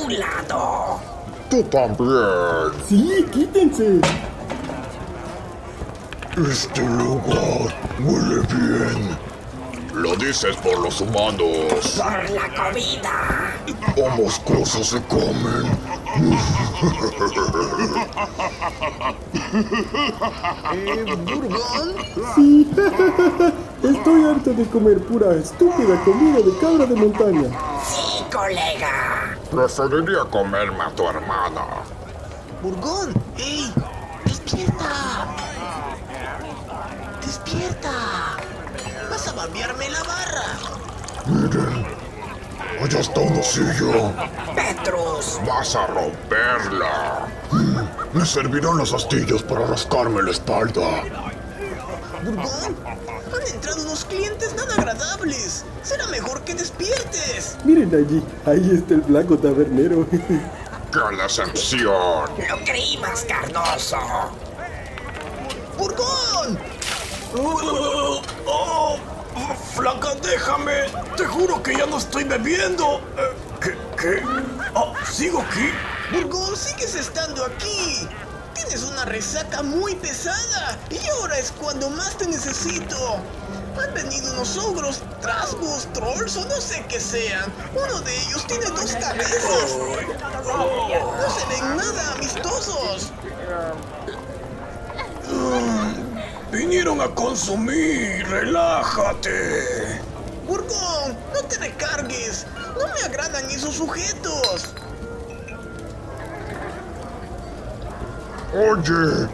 un lado. Tú también. Sí, quítense. Este lugar huele bien. Lo dices por los humanos. Por la comida. Ambas cosas se comen. ¿Burgón? Sí. Estoy harto de comer pura estúpida comida de cabra de montaña. Sí, colega. Preferiría comerme a tu hermana. ¡Burgón! ¡Ey! ¡Despierta! ¡Despierta! ¡Vas a babearme la barra! Miren, allá está una silla. Petrus. Vas a romperla. Me servirán las astillas para rascarme la espalda. ¡Burgón! Han entrado unos clientes nada agradables. Será mejor que despiertes. Miren allí, ahí está el flaco tabernero. ¡Qué decepción! Lo creí más carnoso. ¡Burgón! ¡Oh! ¡Flaca, déjame! ¡Te juro que ya no estoy bebiendo! ¿Qué? Oh, ¿sigo aquí? ¡Burgón, sigues estando aquí! Tienes una resaca muy pesada y ahora es cuando más te necesito. Han venido unos ogros, trasgos, trolls o no sé qué sean. Uno de ellos tiene 2 cabezas. No se ven nada amistosos. Vinieron a consumir, relájate. Burgón, no te recargues. No me agradan esos sujetos. Oye,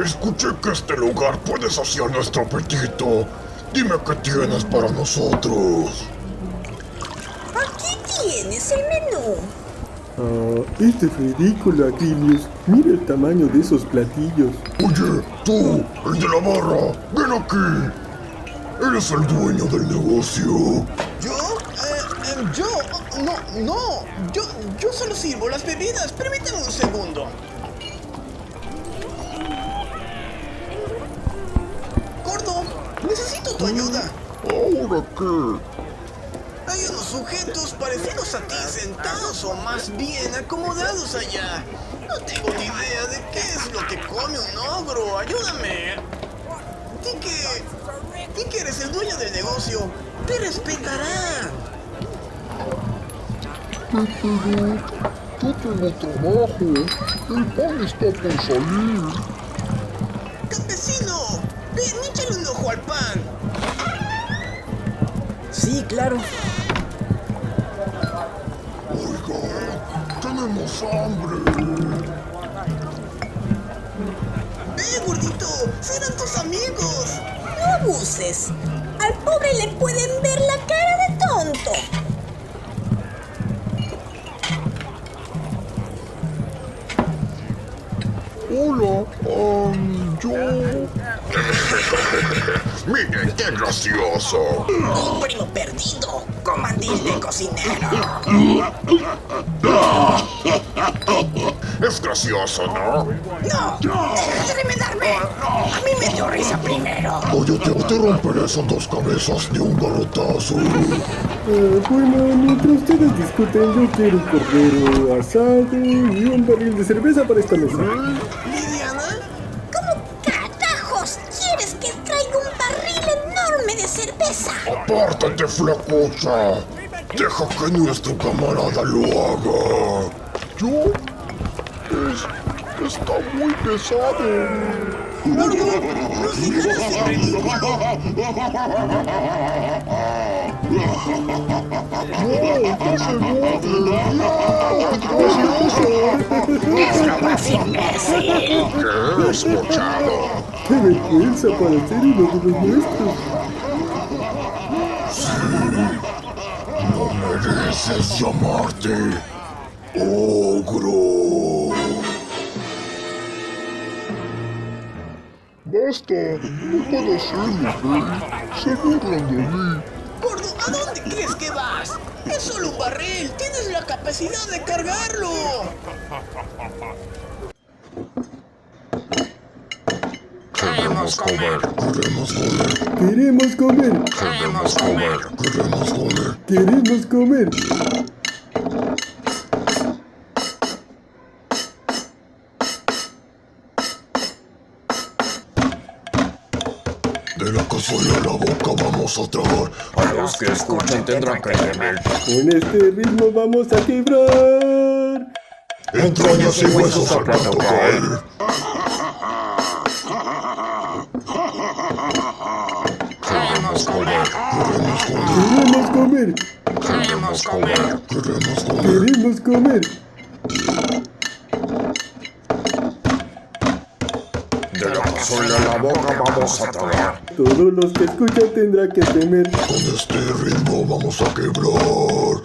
escuché que este lugar puede saciar nuestro apetito. Dime qué tienes para nosotros. Aquí tienes el menú. Este es ridículo, Aquilius. Mira el tamaño de esos platillos. Oye, tú, el de la barra, ven aquí. Eres el dueño del negocio. ¿Yo? No. Yo solo sirvo las bebidas. Permíteme un segundo. Gordo, necesito tu ayuda. ¿Ahora qué? Hay unos sujetos parecidos a ti sentados o más bien acomodados allá. No tengo ni idea de qué es lo que come un ogro. Ayúdame. Di que eres el dueño del negocio. Te respetarán. Yo tengo trabajo. El pan está por salir. ¡Campesino! Ven, échale un ojo al pan. Sí, claro. Oiga, tenemos hambre. ¡Ve, gordito! ¡Serán tus amigos! No abuses. Al pobre le pueden ver la cara de tonto. Hola, yo... Miren, qué gracioso. Un primo perdido. Comandín de cocinero. Es gracioso, ¿no? No, deja de remendarme. A mí me dio risa primero. Oye, te romperé esas 2 cabezas de un garrotazo. Bueno, mientras ustedes discuten, yo quiero un cordero asado y un barril de cerveza para esta mesa. ¿Lidiana? ¿Cómo carajos quieres que traiga un barril enorme de cerveza? ¡Apártate, flacocha! Deja que nuestro camarada lo haga. ¿Yo? Está muy pesado. ¡Gordo! ¡No sigas ese ridículo! Es lo más imbécil. ¿Qué he escuchado? ¡Qué vergüenza para ser uno de los nuestros! No mereces llamarte ogro. Basta, no puedo hacerlo, ¿eh? Se burlan de mí. Gordo, ¿a dónde crees que vas? Es solo un barril. Tienes la capacidad de cargarlo. Queremos comer. Queremos comer. ¡Queremos comer! Queremos comer. Queremos comer. ¡Queremos comer! De la cazuela a la boca vamos a tragar. A los que escuchen tendrán que temer. Con este ritmo vamos a quebrar. Entrañas y huesos al plato caer. Queremos comer. Queremos comer. Queremos comer. Queremos comer. De la cazuela a la boca vamos a tragar. Todos los que escuchan tendrán que temer. Con este ritmo vamos a quebrar.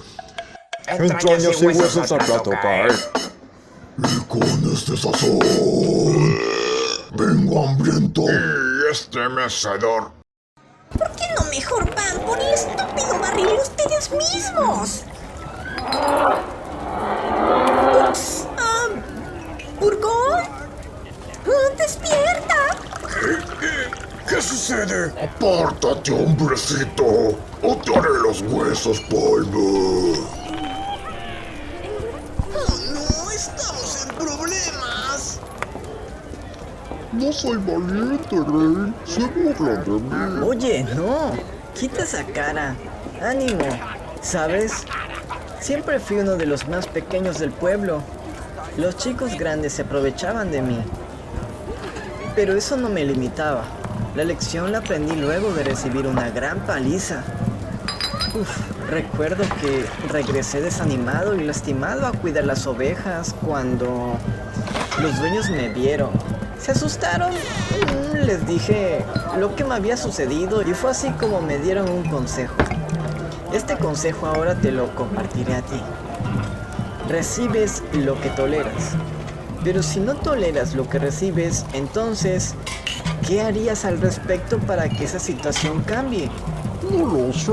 Entrañas y huesos al plato caer. Y con este sazón vengo hambriento. Y este mecedor. ¿Por qué no mejor van por el estúpido barril ustedes mismos? Ups, ¿Burgón? ¡Despierta! ¿Qué sucede? Apártate, hombrecito, o te haré los huesos polvo. ¡Oh no! ¡Estamos en problemas! No soy valiente, Rey. Se burlan de mí. Oye, no. Quita esa cara. Ánimo. ¿Sabes? Siempre fui uno de los más pequeños del pueblo. Los chicos grandes se aprovechaban de mí. Pero eso no me limitaba. La lección la aprendí luego de recibir una gran paliza. Recuerdo que regresé desanimado y lastimado a cuidar las ovejas cuando los dueños me vieron. Se asustaron. Les dije lo que me había sucedido y fue así como me dieron un consejo. Este consejo ahora te lo compartiré a ti. Recibes lo que toleras. Pero si no toleras lo que recibes, entonces, ¿qué harías al respecto para que esa situación cambie? No lo sé.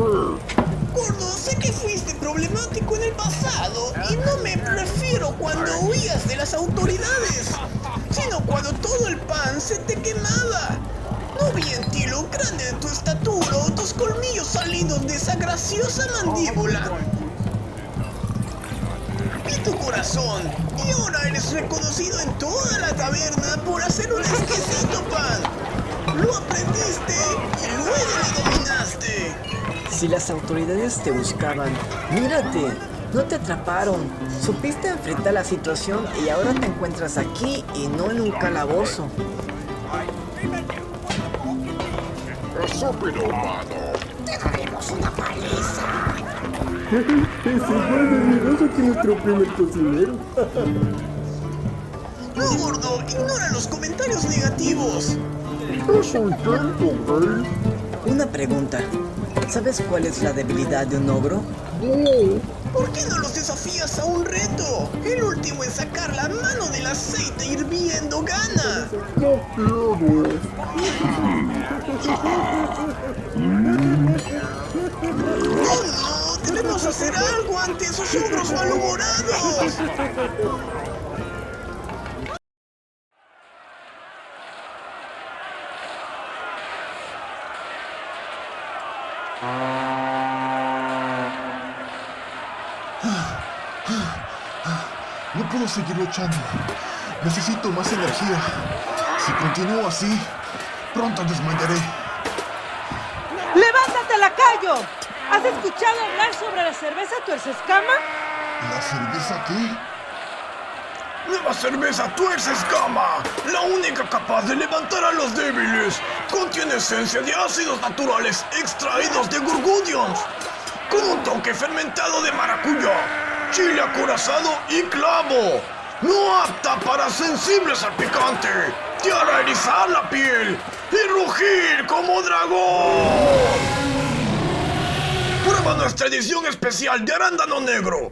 Gordo, sé que fuiste problemático en el pasado y no me refiero cuando huías de las autoridades, sino cuando todo el pan se te quemaba. No vi en ti lo grande de tu estatura o tus colmillos salidos de esa graciosa mandíbula. Vi tu corazón y ahora eres reconocido en toda la taberna por hacer un exquisito pan. Lo aprendiste y luego lo dominaste. Si las autoridades te buscaban, mírate, no te atraparon. Supiste enfrentar la situación y ahora te encuentras aquí y no en un calabozo. Estúpido humano. Te daremos una paliza. Es igual de miedoso que nuestro primer cocinero. No, gordo, ignora los comentarios negativos. Es un intento, Rey. Una pregunta. ¿Sabes cuál es la debilidad de un ogro? ¿Por qué no los desafías a un reto? El último en sacar la mano del aceite hirviendo gana. No quiero. ¡Oh no! ¡Debemos hacer algo ante esos ogros malhumorados! No puedo seguir luchando. Necesito más energía. Si continúo así, pronto desmayaré. ¡Levántate, lacayo! ¿Has escuchado hablar sobre la cerveza Tuercescama? ¿La cerveza qué? Nueva cerveza Tuercescama, la única capaz de levantar a los débiles. Contiene esencia de ácidos naturales extraídos de Gurgudions, con un toque fermentado de maracuyá, chile acorazado y clavo. No apta para sensibles al picante. Te hará erizar la piel y rugir como dragón. Prueba nuestra edición especial de arándano negro.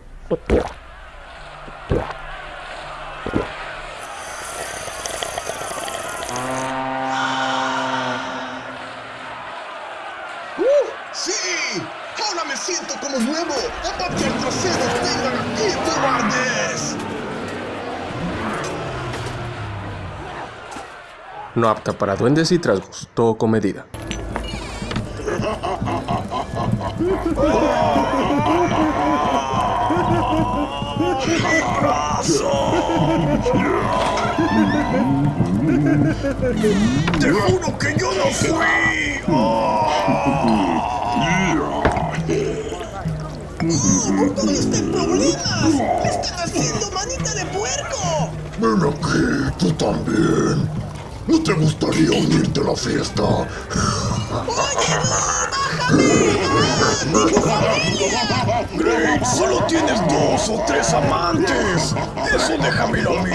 ¡Sí! ¡Ahora me siento como nuevo! ¡Aparte el trasero! ¡Vengan aquí, cobardes! No apta para duendes y trasgos, todo con medida. ¡Abrazo! ¡Te juro que yo no fui! Burgón está en problemas. ¡Me están haciendo manita de puerco! Ven aquí, tú también. ¿No te gustaría unirte a la fiesta? ¡Oye, no! ¡Bájame! Grey, solo tienes 2 o 3 amantes. Eso déjamelo a mí.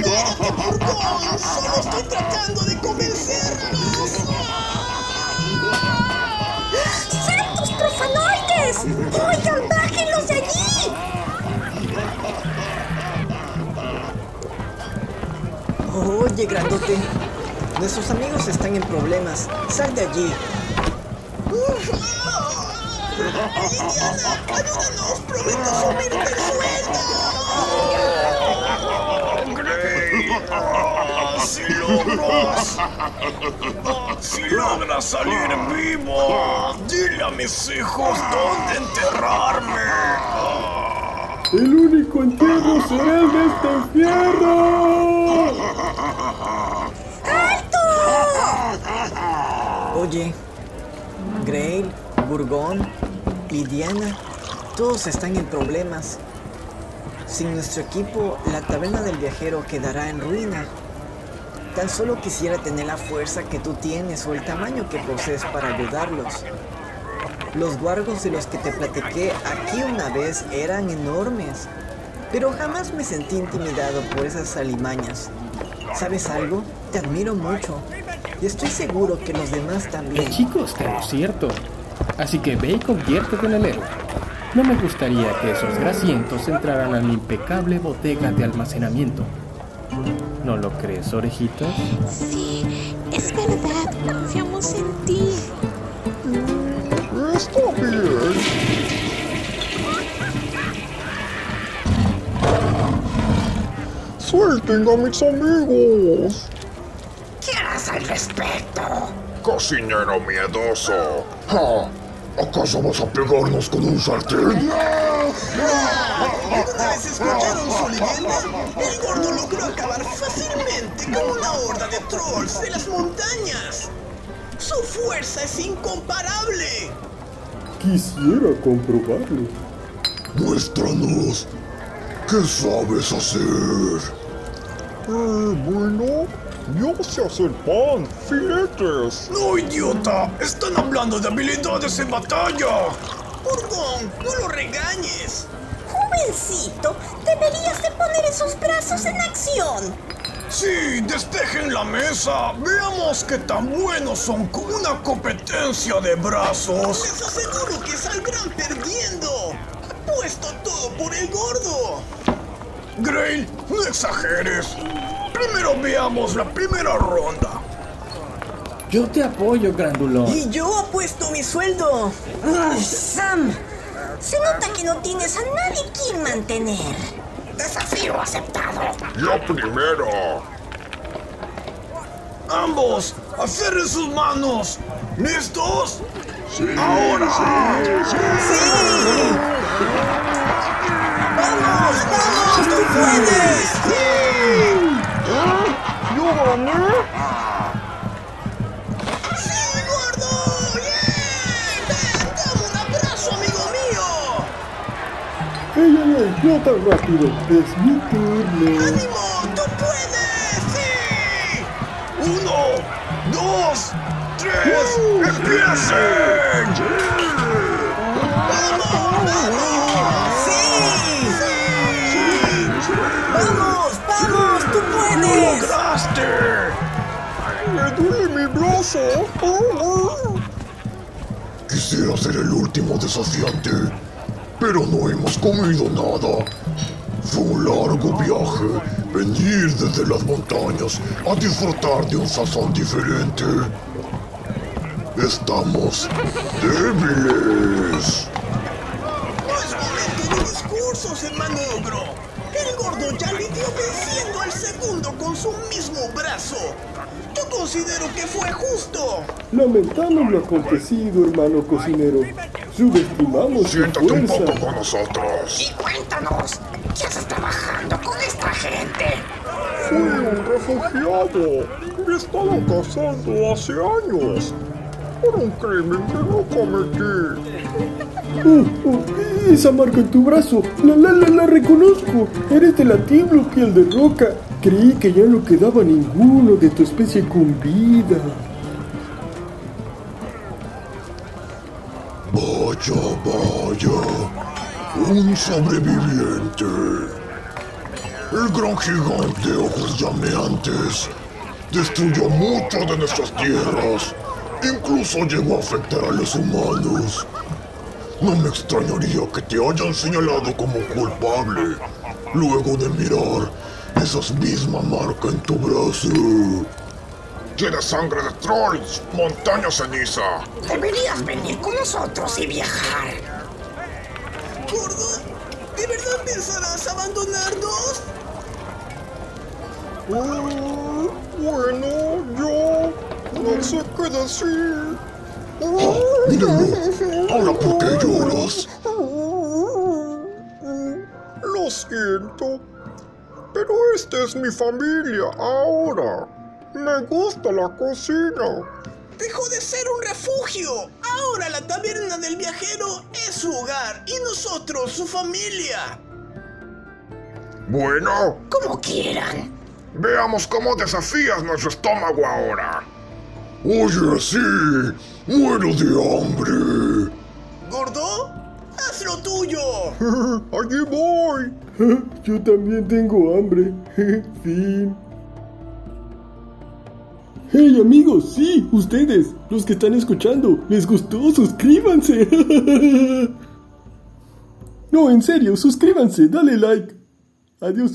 ¡Cállate, Burgón! ¡Solo estoy tratando de convencerlos! ¡Santos profanoides! ¡Oigan, bájenlos de allí! Oye, grandote. Nuestros amigos están en problemas. Sal de allí. ¡Liliana, ayúdanos! ¡Prometo subirte el sueldo! Grey, si logras salir vivo, dile a mis hijos dónde enterrarme. El único entierro será el de este infierno. Oye, Grail, Burgón, Lidiana, todos están en problemas. Sin nuestro equipo, la taberna del viajero quedará en ruina. Tan solo quisiera tener la fuerza que tú tienes o el tamaño que posees para ayudarlos. Los guargos de los que te platiqué aquí una vez eran enormes, pero jamás me sentí intimidado por esas alimañas. ¿Sabes algo? Te admiro mucho y estoy seguro que los demás también. El chico está en lo cierto, así que ve y conviértete en el héroe. No me gustaría que esos grasientos entraran a mi impecable bodega de almacenamiento. ¿No lo crees, orejitas? Sí, es verdad, confiamos en ti. Está bien. ¡Suelten a mis amigos! ¿Qué harás al respecto? ¡Cocinero miedoso! ¡Ja! ¿Acaso vas a pegarnos con un sartén? ¿Alguna vez escucharon su leyenda? El gordo logró acabar fácilmente con una horda de trolls de las montañas. Su fuerza es incomparable. Quisiera comprobarlo. Muéstranos. ¿Qué sabes hacer? Bueno, yo sé hacer pan, filetes. No, idiota, están hablando de habilidades en batalla. Burgón, no lo regañes. Jovencito, deberías de poner esos brazos en acción. Sí, despejen la mesa. Veamos qué tan buenos son con una competencia de brazos. Les aseguro que saldrán perdiendo. Apuesto todo por el gordo. Grail, no exageres. Primero veamos la primera ronda. Yo te apoyo, grandulón. Y yo apuesto mi sueldo. Sam, se nota que no tienes a nadie quien mantener. Desafío aceptado. Yo primero. Ambos, aferren sus manos. ¿Listos? ¡Ahora! ¡Vamos, vamos! ¡Tú puedes! ¿Yo gané? ¡Sí, gordo! ¡Bien! ¡Ven, dame un abrazo, amigo mío! ¡Ey! ¡No tan rápido! ¡Es mi turno! ¡Ánimo! ¡Tú puedes! ¡Sí! 1, 2, 3, ¡empiecen! ¡Vamos, vamos! ¡Tú ¡Lo puedes! lograste! ¡Me duele mi brazo! Quisiera ser el último desafiante, pero no hemos comido nada. Fue un largo viaje, venir desde las montañas a disfrutar de un sazón diferente. Estamos débiles. No es momento de discursos, hermano ogro. El gordo ya lidió venciendo al segundo con su mismo brazo. Yo considero que fue justo. Lamentamos lo acontecido, hermano cocinero. Subestimamos su Siéntate un fuerza. poco con nosotros. Y cuéntanos, ¿qué haces trabajando con esta gente? Fui un refugiado. Me estaba casando hace años por un crimen que no cometí. Esa marca en tu brazo, la reconozco. Eres del antiguo piel de roca. Creí que ya no quedaba ninguno de tu especie con vida. Vaya, un sobreviviente. El gran gigante ojos llameantes destruyó mucho de nuestras tierras. Incluso llegó a afectar a los humanos. No me extrañaría que te hayan señalado como culpable luego de mirar esa misma marca en tu brazo. Tiene sangre de trolls, montaña ceniza. Deberías venir con nosotros y viajar. Gordo, ¿de verdad pensarás abandonarnos? Bueno, yo no sé qué decir. Mírenlo. Ahora, ¿por qué lloras? Lo siento, pero esta es mi familia ahora. Me gusta la cocina. Dejó de ser un refugio. Ahora la taberna del viajero es su hogar y nosotros su familia. Bueno, Como quieran. veamos cómo desafías nuestro estómago ahora. Oye, sí, muero de hambre. ¿Gordo? ¡Haz lo tuyo! Allí voy. Yo también tengo hambre. Fin. Hey amigos, sí, ustedes, los que están escuchando, ¿les gustó? Suscríbanse. No, en serio, suscríbanse, dale like. Adiós.